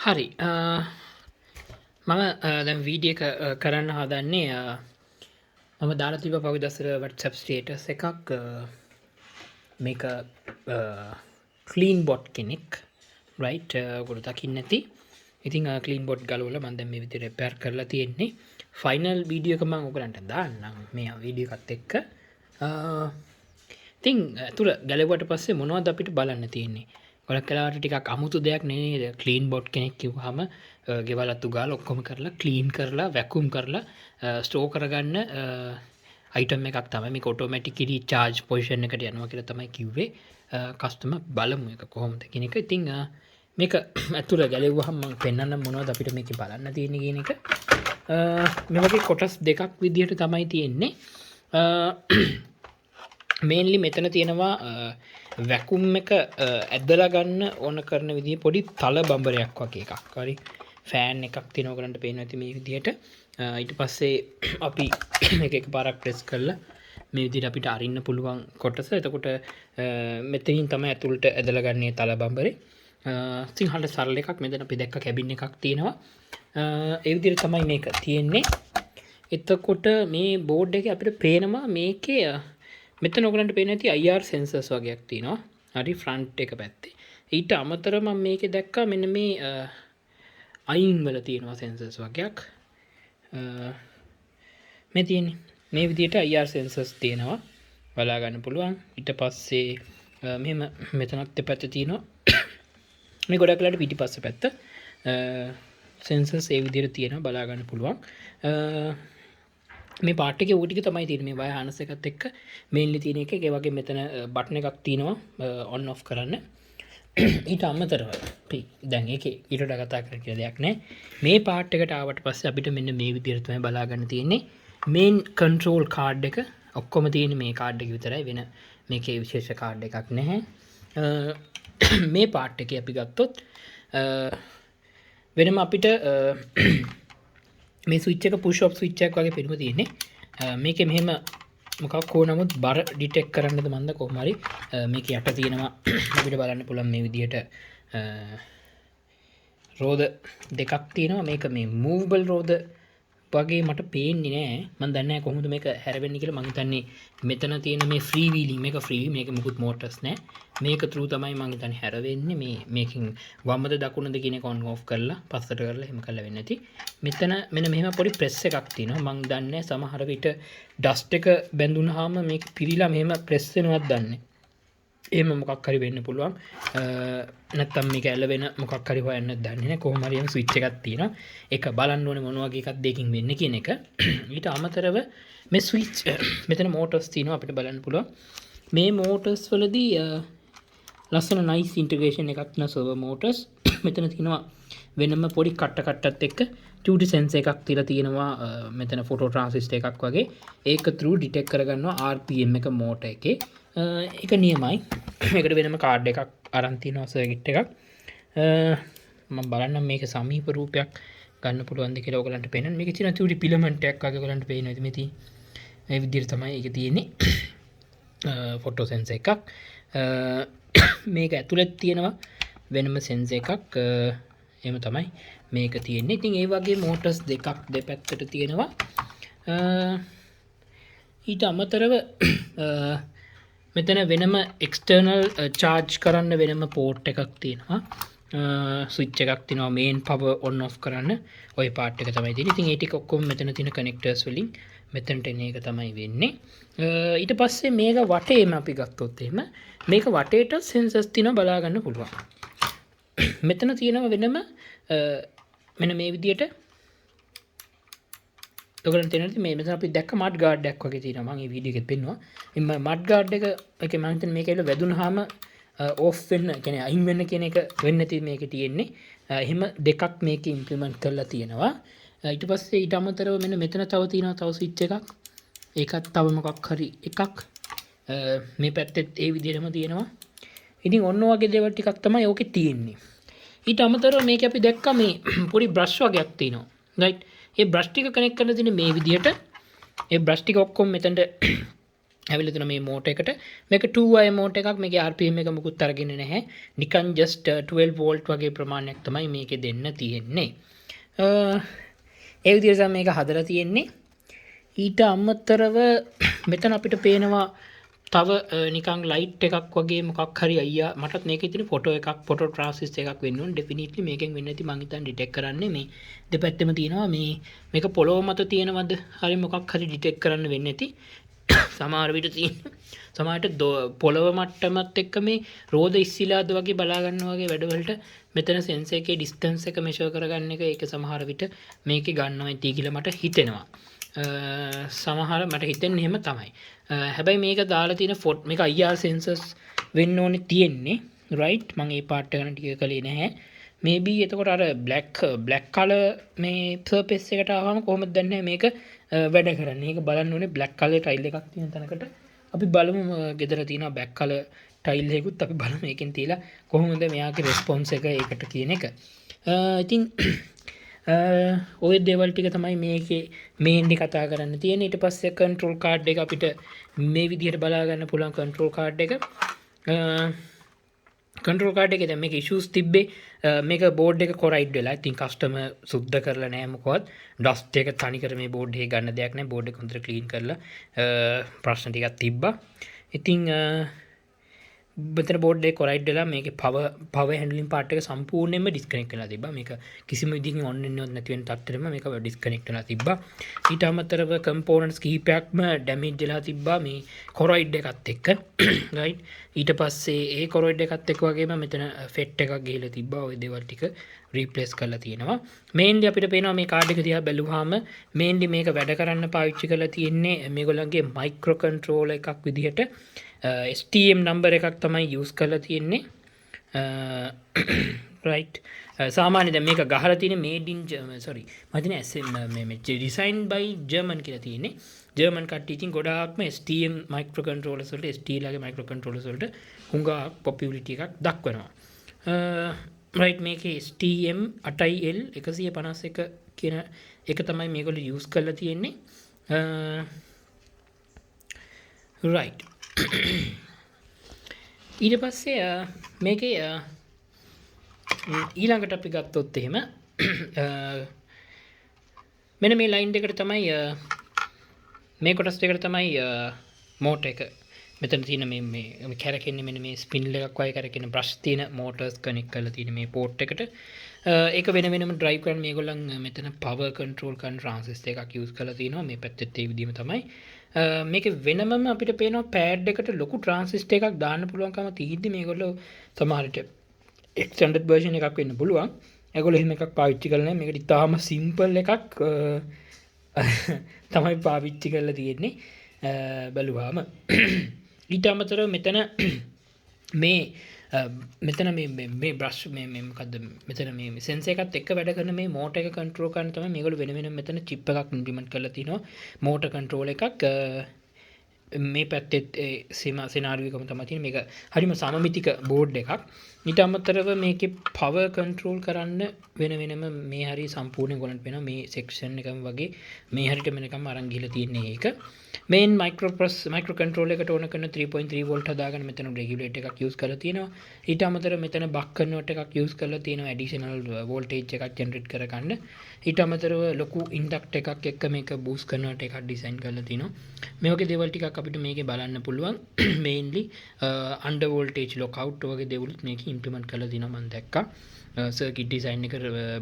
හරි මම දැන් වීඩියෝ කරන්න හදන්නේ මම දාලා තිබ්බ පහුගියදසර WhatsApp ස්ටේටස් එකක් මේක ක්ලීන් බොට් කෙනෙක් රයිට් ඔයගොල්ලෝ දකින්න ඇති. ඉතින් ක්ලීන් බොට් ගලවලා මම දැන් මේ විදිහට රිපෙයාර් කරලා තියෙන්නේ. ෆයිනල් වීඩියෝ එක මම ඔයගලන්ට දාන්නම් මේ වීඩියෝ එකත් එක්ක. ඉතින් අතුල ගැලවුවට පස්සේ මොනවද අපිට බලන්න තියෙන්නේ? ගොඩක් වෙලාවට ටිකක් අමුතු දෙයක් නෙනේද ක්ලීන් බොට් කෙනෙක් කිව්වහම ගෙවල් අතු ගාලා ඔක්කොම කරලා ක්ලීන් කරලා වැක්යුම් කරලා ස්ටෝර් කරගන්න අයිටම් එකක් තමයි මේක ඔටෝමැටිකලි චාර්ජ් පොසිෂන් එකට යනවා කියලා තමයි කිව්වේ. කස්ටමර් බලමු එක කොහොමද කියන එක. ඉතින් මේක ඇතුළ ගැලෙව්වහම මම පෙන්වන්න මොනවද අපිට මේකේ බලන්න තියෙන්නේ කියන එක. මේ වගේ කොටස් දෙකක් විදිහට තමයි තියෙන්නේ. මේන්ලි මෙතන තියෙනවා වැකුම් එක ඇදලා ගන්න ඕන කරන විදිහ පොඩි තල බම්බරයක් වගේ එකක්. හරි ෆෑන් එකක් තියෙනවා කරන්ට පේනවා ඇති මේ විදිහට. ඊට පස්සේ අපි මේක එකපාරක් ප්‍රෙස් කරලා මේ විදිහට අපිට අරින්න පුළුවන් කොටස. එතකොට මෙතනින් තමයි ඇතුළට ඇදලා ගන්නේ තල බම්බරේ. සිංහලට සරල එකක්. මෙතන අපි දැක්ක කැබින් එකක් තියෙනවා. ඒ විදිහට තමයි මේක තියෙන්නේ. එතකොට මේ බෝඩ් එකේ අපිට පේනවා මේකේ මෙතන ඔයගලන්ට පේන ඇති IR sensors වගේක් තියෙනවා. හරි ෆ්‍රන්ට් එක පැත්තේ. ඊට අමතරව මම මේකේ දැක්කා මෙන්න මේ අයින් වල තියෙනවා sensors වගේක්. මේ තියෙන්නේ මේ විදිහට IR sensors තියෙනවා. බලා ගන්න පුළුවන්. ඊට පස්සේ මෙහෙම මෙතනත් දෙපැත්ත තියෙනවා. මේ ගොඩක් වෙලාවට පිටිපස්ස පැත්ත sensors ඒ විදිහට තියෙනවා බලා ගන්න පුළුවන්. මේ පාර්ට් එකේ ඌ ටික තමයි තියෙන්නේ මේ වයර් හානස් එකත් එක්ක මේන්ලි තියෙන එක. ඒ වගේ මෙතන බටන් එකක් තියෙනවා ඔන් ඔෆ් කරන්න. ඊට අමතරව අපි දැන් ඒකේ ඊට කතා කර කියලා දෙයක් නැහැ. මේ පාර්ට් එකට ආවට පස්සේ අපිට මෙන්න මේ විදිහට තමයි බලා ගන්න තියෙන්නේ. මේන් කන්ට්‍රෝල් කාඩ් එක ඔක්කොම තියෙන්නේ මේ කාඩ් එක විතරයි. වෙන මේකේ විශේෂ කාඩ් එකක් නැහැ. මේ පාර්ට් එකේ අපි ගත්තොත් වෙනම අපිට මේ ස්විච් එක පුෂ් ඔෆ් ස්විච් එකක් වගේ පෙනුම තියෙන්නේ. මේකේ මෙහෙම මොකක් හෝ නමුත් බර ඩිටෙක්ට් කරන්නද මන්ද කොහොම හරි මේක යට තියෙනවා අපිට බලන්න පුළුවන් මේ විදිහට රෝද දෙකක් තියෙනවා. මේක මේ මූවබල් රෝද වගේ මට පේන්නේ නෑ. මම දන්නේ නැහැ කොහොමද මේක හැරෙන්නේ කියලා. මම හිතන්නේ මෙතන තියෙන මේ ෆ්‍රී වීලින් මේක ෆ්‍රී මේක මුකුත් මෝටර්ස් නෑ. මේක ත්‍රූ තමයි මම හිතන්නේ හැරෙන්නේ. මේකෙන් වම්මද දකුණද කියන එක ඔන් ඔෆ් කරලා පස්සට කරලා එහෙම කරලා වෙන්නේ නැති. මෙතන මෙන්න මෙහෙම පොඩි ප්‍රෙස් එකක් තියෙනවා. මම දන්නේ සමහර විට ඩස්ට් එක බැඳුනහම මේක පිරීලා මෙහෙම ප්‍රෙස් වෙනවත් දන්නේ. එහෙම මොකක් හරි වෙන්න පුළුවන්. නැත්තම් මේක ඇල වෙන මොකක් හරි හොයන්න දන්නේ නැහැ. කොහොම හරි ස්විච් එකක් තියෙනවා. ඒක බලන්න ඕනේ මොන වගේ එකක් දෙකකින් වෙන්නේ කියන එක. ඊට අමතරව මේ ස්විච් මෙතන මෝටර්ස් තියෙනවා අපිට බලන්න පුළුවන්. මේ මෝටර්ස් වලදී ලස්සන නයිස් ඉන්ටිග්‍රේෂන් එකක් තියෙනවා සර්වර් මෝටර්ස්. මෙතන තියෙනවා වෙනම පොඩි කට්ටත් එක්ක ටියුටි සෙන්සර් එකක් තියලා තියෙනවා. මෙතන ෆොටෝ ට්‍රාන්සිස්ටර් එකක් වගේ. ඒක through detect කරගන්නවා RPM එක මෝටර් එකේ. ඒක නියමයි. මේකට වෙනම කාඩ් එකක් අරන් තියෙනවා සර්කිට් එකක්. මම බලන්නම් මේක සමීප රූපයක් ගන්න පුළුවන්ද කියලා ඔයගලන්ට පේනවා. මේකේ තියෙන ටියුටි පිලමන්ට් එකක් වගේ ඔයගලන්ට පේනවා. ඉතින් මේ විදිහට තමයි ඒක තියෙන්නේ. ෆොටෝ සෙන්සර් එකක්. මේක ඇතුළේ තියෙනවා වෙනම සෙන්සර් එකක්. එහෙම තමයි මේක තියෙන්නේ. ඉතින් ඒ වගේ මෝටර්ස් දෙකක් දෙපැත්තට තියෙනවා. ඊට අමතරව මෙතන වෙනම එක්ස්ටර්නල් චාර්ජ් කරන්න වෙනම පෝට් එකක් තියෙනවා. ස්විච් එකක් තියෙනවා මේන් පවර් ඔන් ඔෆ් කරන්න. ওই පාර්ට් එක තමයි තියෙන්නේ. ඉතින් ඒ ටික ඔක්කොම මෙතන තියෙන කනෙක්ටර්ස් වලින් මෙතනට එන එක තමයි වෙන්නේ. ඊට පස්සේ මේක වටේම අපි ගත්තොත් එහෙම මේක වටේට සෙන්සර්ස් තියෙනවා බලා ගන්න පුළුවන්. මෙතන තියෙනවා වෙනම මෙන්න මේ විදියට ඔයගලන්ට තේරෙනවද මේ මෙතන අපි දැක්ක මඩ් ගාඩ් එකක් වගේ තියෙනවා. මම මේ වීඩියෝ එකෙත් පෙන්නුවා. මේ මඩ් ගාඩ් එක මම හිතන්නේ මේක ඇවිල්ලා වැදුනහම ඕෆ් වෙන්න කියන්නේ අයින් වෙන්න කියන එක වෙන්නේ නැති මේකේ තියෙන්නේ. එහෙම දෙකක් මේකේ ඉම්ප්ලිමන්ට් කරලා තියෙනවා. ඊට පස්සේ ඊට අමතරව මෙන්න මෙතන තව තියෙනවා තව ස්විච් එකක්. ඒකත් තව මොකක් හරි එකක් මේ පැත්තෙත් ඒ විදිහටම තියෙනවා. ඉතින් ඔන්න වගේ දේවල් ටිකක් තමයි ඕකේ තියෙන්නේ. ඊට අමතරව මේක අපි දැක්කා මේ පොඩි බ්‍රෂ් වගේක් තියෙනවා. රයිට්. ඒ බ්‍රෂ් ටික කනෙක්ට් කරලා තියෙන්නේ මේ විදිහට. ඒ බ්‍රෂ් ටික ඔක්කොම මෙතනට ඇවිල්ලා තියෙනවා මේ මෝටර් එකට. මේක 2i මෝටර් එකක්. මේකේ RPM එක මුකුත් අරගෙන නැහැ. නිකන් just 12 volt වගේ ප්‍රමාණයක් තමයි මේකේ දෙන්න තියෙන්නේ. ඒ විදිහට තමයි මේක හදලා තියෙන්නේ. ඊට අමතරව මෙතන අපිට පේනවා තව නිකන් ලයිට් එකක් වගේ මොකක් හරි අයියා මටත් මේකේ තියෙන ෆොටෝ එකක් ෆොටෝ ට්‍රාන්සිස්ටර් එකක් වෙන්න ඕනේ ඩෙෆිනිට්ලි මේකෙන් වෙන්නේ නැති මං හිතන්නේ ඩිටෙක්ට් කරන්නේ මේ දෙපැත්තෙම තියෙනවා මේක පොළොව මත තියෙනවද හරි මොකක් හරි ඩිටෙක්ට් කරන්න වෙන්නේ නැති සමහර විට තියෙන සමහරට පොළොව මට්ටමත් එක්ක මේ රෝද ඉස්සිලාද වගේ බලා ගන්නවා වගේ වැඩවලට මෙතන සෙන්සර් එකේ ඩිස්ටන්ස් එක මෙෂර් කරගන්න එක ඒක සමහර විට මේකේ ගන්නවා ඇති කියලා මට හිතෙනවා සමහර මට හිතෙන්නේ එහෙම තමයි හැබැයි මේක දාලා තියෙන මේක IR sensors වෙන්න ඕනේ තියෙන්නේ right මම මේ part එක ගැන ටික කලේ නැහැ maybe එතකොට අර black color මේ surface එකට ආවම කොහොමද දන්නේ මේක වැඩ කරන්නේ ඒක බලන්න ඕනේ black color tile එකක් තියෙන තැනකට අපි බලමු ගෙදර තියෙන black color tile එකකුත් අපි බලමු මේකෙන් තියලා කොහොමද මෙයාගේ response එක ඒකට කියන එක ඉතින් ඔය දේවල් ටික තමයි මේකේ මේන්ලි කතා කරන්න තියෙන්නේ ඊට පස්සේ control card එක අපිට මේ විදිහට බලා ගන්න පුළුවන් control card එක control card එකේ දැන් මේක issues තිබ්බේ මේක board එක correct වෙලා ඉතින් customer සුද්ධ කරලා නැහැ මොකවත් dust එක තනිකර මේ board එකේ ගන්න දෙයක් නැහැ board එක හොඳට clean කරලා ප්‍රශ්න ටිකක් තිබ්බා ඉතින් මෙතන බෝඩ් එක කොරයිට් වෙලා මේකේ power handling part එක සම්පූර්ණයෙන්ම disconnect වෙලා තිබ්බා. මේක කිසිම විදිහකින් on වෙන්නවත් නැති වෙන තත්ත්වෙම මේක disconnect වෙලා තිබ්බා. ඊට අමතරව components කිහිපයක්ම damage වෙලා තිබ්බා මේ කොරයිඩ් එකත් එක්ක. right. ඊට පස්සේ ඒ කොරයිඩ් එකත් එක්ක වගේම මෙතන FET එකක් ගිහලා තිබ්බා. ওই දේවල් ටික replace කරලා තියෙනවා. mainly අපිට පේනවා මේ කාඩ් එක දිහා බැලුවාම mainly මේක වැඩ කරන්න පාවිච්චි කරලා තියෙන්නේ මේගොල්ලන්ගේ microcontroller එකක් විදිහට STM number එකක් තමයි use කරලා තියෙන්නේ right සාමාන්‍ය දැන් මේක ගහලා තියෙන්නේ made in sorry මම හිතන්නේ මේ design by German කියලා තියෙන්නේ German කට්ටිය ඉතින් ගොඩාක්ම STM microcontrollers වලට ST ලාගේ microcontrollers වලට හුඟා popularity එකක් දක්වනවා right මේකේ STM 8L 151 කියන එක තමයි මේගොල්ලෝ use කරලා තියෙන්නේ right ඊට පස්සේ මේකේ ඊළඟට අපි ගත්තොත් එහෙම මෙන්න මේ ලයින් එකට තමයි මේ කොටස් දෙකට තමයි මෝටර් එක මෙතන තියෙන මේ කැරකෙන්නේ මෙන්න මේ ස්පින්ල් එකක් වගේ කැරකෙන බ්‍රෂ් තියෙන මෝටර්ස් කනෙක්ට් කරලා තියෙන මේ පෝට් එකට ඒක වෙන වෙනම ඩ්‍රයිව් කරන්න මේගොල්ලන් මෙතන පවර් කන්ට්‍රෝල් කරන ට්‍රාන්සිස්ටර් එකක් යූස් කරලා තිනවා මේ පැත්තෙත් ඒ විදිහම තමයි මේක වෙනමම අපිට පේනවා පෑඩ් එකට ලොකු ට්‍රාන්සිස්ටර් එකක් දාන්න පුළුවන්කම තියෙද්දි මේගොල්ලෝ සමහරට එක්ස්ටෙන්ඩඩ් version එකක් වෙන්න පුළුවන්. ඒගොල්ලෝ එහෙම එකක් පාවිච්චි කරලා නැහැ. මේකට ඉතාලම සිම්පල් එකක් තමයි පාවිච්චි කරලා තියෙන්නේ. බැලුවාම ඊට අමතරව මෙතන මේ බ්‍රෂ් මේ මොකද්ද මෙතන මේ සෙන්සර් එකත් එක්ක වැඩ කරන මේ මෝටර් එක කන්ට්‍රෝල් කරන තමයි මේගොල්ලෝ වෙන වෙනම මෙතන චිප් එකක් ඉම්ප්ලිමන්ට් කරලා තිනවා මෝටර් කන්ට්‍රෝල් එකක් මේ පැත්තේ සිනාරියෝ එකම තමයි තියෙන්නේ මේක හරිම සමමිතික බෝඩ් එකක් ඊට අමතරව මේකේ පවර් කන්ට්‍රෝල් කරන්න වෙන වෙනම මේ හරිය සම්පූර්ණ ගොනට වෙනවා මේ සෙක්ෂන් එකම වගේ මේ හරියට මෙනකම් අරන් ගිහලා තියෙන්නේ ඒක මේන් මයික්‍රෝ කන්ට්‍රෝල් එකට ඕන කරන 3.3 වෝල්ට් හදාගෙන මෙතන රෙගියුලේටර් එකක් යූස් කරලා තියෙනවා ඊට අමතරව මෙතන බක් කන්වර්ටර් එකක් යූස් කරලා තියෙනවා ඇඩිෂනල් වෝල්ටේජ් එකක් ජෙනරේට් කරගන්න ඊට අමතරව ලොකු ඉන්ඩක්ටර් එකක් එක්ක මේක බූස්ට් කන්වර්ටර් එකක් ඩිසයින් කරලා තිනවා මේ වගේ දේවල් ටිකක් අපිට මේකේ බලන්න පුළුවන් මේන්ලි අන්ඩර් වෝල්ටේජ් ලොක්අවුට් වගේ දේවලුත් මේකේ ඉම්ප්ලිමන්ට් කරලා තිනවා මම දැක්කා සර්කිට් ඩිසයින් එක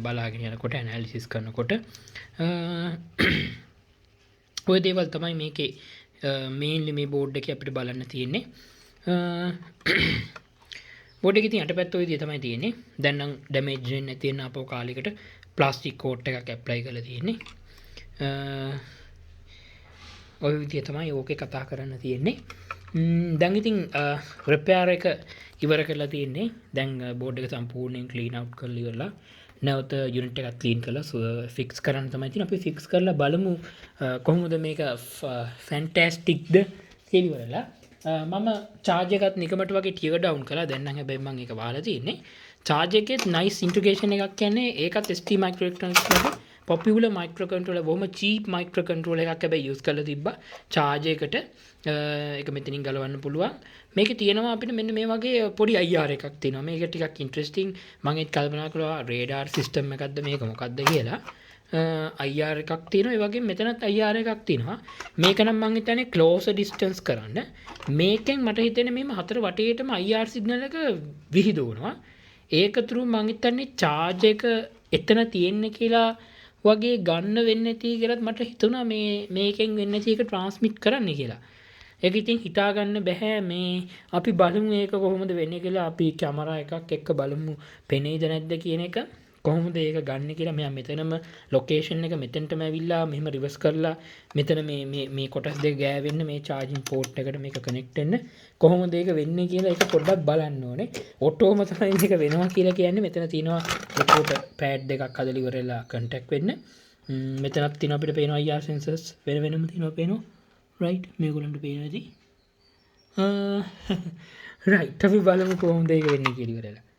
බලාගෙන යනකොට ඇනලිසිස් කරනකොට ඔය දේවල් තමයි මේකේ මේන්ලි මේ බෝඩ් එකේ අපිට බලන්න තියෙන්නේ බෝඩ් එකේ තියෙන අටපැත්ත ඔය විදිහ තමයි තියෙන්නේ දැන් නම් ඩැමේජ් වෙන්නේ නැති වෙන අපෝ කාලයකට ප්ලාස්ටික් කෝට් එකක් ඇප්ලයි කරලා තියෙන්නේ ඔය විදිහ තමයි ඕකේ කතා කරන්න තියෙන්නේ දැන් ඉතින් රිපෙයාර් එක ඉවර කරලා තියෙන්නේ දැන් බෝඩ් එක සම්පූර්ණයෙන් ක්ලීන් අවුට් කරලා ඉවරලා නැවත යුනිට් එකක් ක්ලීන් කරලා ෆික්ස් කරන්න තමයි තියෙන්නේ අපි ෆික්ස් කරලා බලමු කොහොමද මේක ෆැන්ටැස්ටික්ද කියලා ඉවරලා මම charge එකත් නිකමට වගේ ටියර් ඩවුන් කළා දැන් නම් හැබැයි මම ඒක වහලා තියෙන්නේ charge එකේ nice integration එකක් කියන්නේ ඒකත් ST microelectronics වල පොපියුලර් මයික්‍රෝ කන්ට්‍රෝලර් බොහොම චීප් මයික්‍රෝ කන්ට්‍රෝලර් එකක් හැබැයි යූස් කරලා තිබ්බා charge එකට ඒක මෙතනින් ගලවන්න පුළුවන් මේකේ තියෙනවා අපිට මෙන්න මේ වගේ පොඩි IR එකක් තියෙනවා මේක ටිකක් ඉන්ටරෙස්ටිං මම ඒත් කල්පනා කළා රේඩාර් සිස්ටම් එකක්ද මේක මොකක්ද කියලා IR එකක් තියෙනවා ඒ වගේම මෙතනත් IR එකක් තියෙනවා මේක නම් මම හිතන්නේ ක්ලෝස් ඩිස්ටන්ස් කරන්න මේකෙන් මට හිතෙන්නේ මේම හතර වටේටම IR සිග්නල් එක විහිදුවනවා ඒක තුරු මම හිතන්නේ charge එක එතන තියෙන්නේ කියලා වගේ ගන්න වෙන්නේ නැති කියලාත් මට හිතුණා මේකෙන් වෙන්නේ නැති එක ට්‍රාන්ස්මිට් කරන්න කියලා. ඒක ඉතින් හිතා ගන්න බෑ මේ අපි බලමු මේක කොහොමද වෙන්නේ කියලා අපි කැමරා එකක් එක්ක බලමු පෙනේද නැද්ද කියන එක. කොහොමද ඒක ගන්න කියලා මෙයා මෙතනම ලොකේෂන් එක මෙතෙන්ටම ඇවිල්ලා මෙහෙම රිවර්ස් කරලා මෙතන මේ කොටස් දෙක ගෑවෙන්න මේ charging port එකට මේක connect වෙන්න කොහොමද ඒක වෙන්නේ කියලා ඒක පොඩ්ඩක් බලන්න ඕනේ ඔටෝම තමයි මේක වෙනවා කියලා කියන්නේ මෙතන තියෙනවා ලොකුට pad දෙකක් හදලා ඉවරලා contact වෙන්න මෙතනක් තියෙනවා අපිට පේනවා IR sensors වෙනම තියෙනවා පේනවා right මේගොල්ලන්ට පේනවා ඉතින් right අපි බලමු කොහොමද ඒක වෙන්නේ කියලා ඉවරලා